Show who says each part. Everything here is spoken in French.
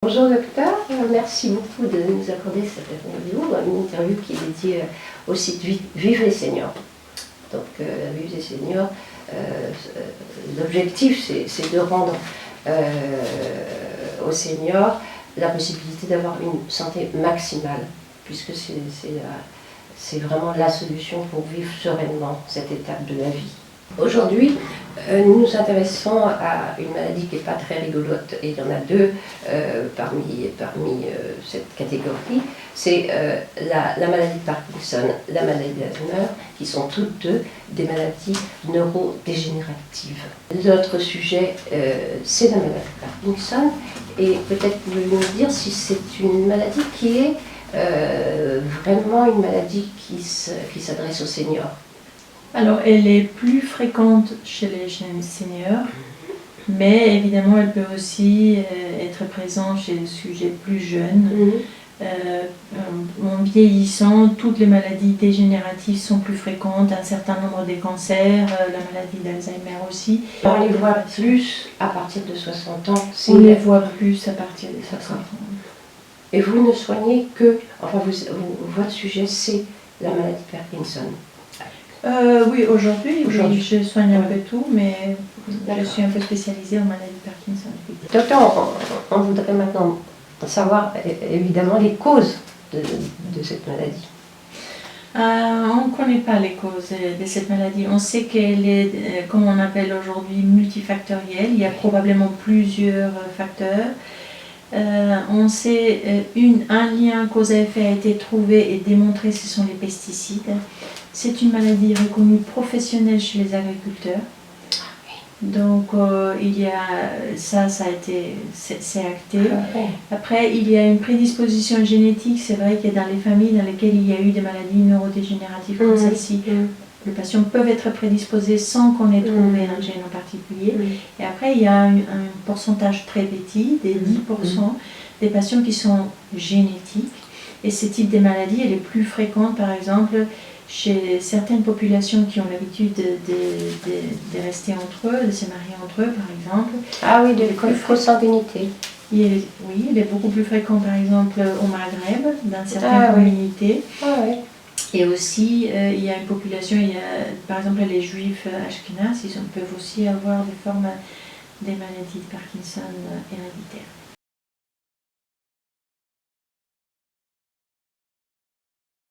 Speaker 1: Bonjour docteur, merci beaucoup de nous accorder cette interview qui est dédiée au site Vive les seniors. Donc Vive les seniors, l'objectif c'est de rendre aux seniors la possibilité d'avoir une santé maximale, puisque c'est vraiment la solution pour vivre sereinement cette étape de la vie. Aujourd'hui, nous nous intéressons à une maladie qui n'est pas très rigolote, et il y en a deux parmi cette catégorie. C'est la maladie de Parkinson, la maladie d'Alzheimer, qui sont toutes deux des maladies neurodégénératives. L'autre sujet, c'est la maladie de Parkinson, et peut-être pouvez-vous nous dire si c'est une maladie qui est vraiment une maladie qui s'adresse aux seniors.
Speaker 2: Alors, elle est plus fréquente chez les jeunes seniors, mais évidemment, elle peut aussi être présente chez les sujets plus jeunes. En vieillissant, toutes les maladies dégénératives sont plus fréquentes, un certain nombre des cancers, la maladie d'Alzheimer aussi.
Speaker 1: On les voit plus à partir de 60 ans.
Speaker 2: On les voit plus à partir de 60 ans.
Speaker 1: Et vous ne soignez que, enfin votre sujet c'est la maladie de Parkinson.
Speaker 2: Oui, aujourd'hui, je soigne un peu tout, mais je suis un peu spécialisée en maladie de Parkinson.
Speaker 1: Docteur, on voudrait maintenant savoir évidemment les causes de cette maladie.
Speaker 2: On ne connaît pas les causes de cette maladie. On sait qu'elle est, comme on appelle aujourd'hui, multifactorielle. Il y a probablement plusieurs facteurs. On sait un lien cause à effet a été trouvé et démontré, ce sont les pesticides. C'est une maladie reconnue professionnelle chez les agriculteurs. Donc il y a c'est acté. Après il y a une prédisposition génétique. C'est vrai qu'il y a dans les familles dans lesquelles il y a eu des maladies neurodégénératives comme celle-ci, les patients peuvent être prédisposés sans qu'on ait trouvé un gène en particulier. Et après il y a un pourcentage très petit, des 10% des patients qui sont génétiques. Et ce type de maladie elle est plus fréquente par exemple chez certaines populations qui ont l'habitude de rester entre eux, de se marier entre eux par exemple.
Speaker 1: Ah oui, de consanguinité.
Speaker 2: Oui, il est beaucoup plus fréquent par exemple au Maghreb, dans certaines communautés. Et aussi, il y a une population, par exemple les juifs ashkénazes, ils peuvent aussi avoir des formes des maladies de Parkinson héréditaires.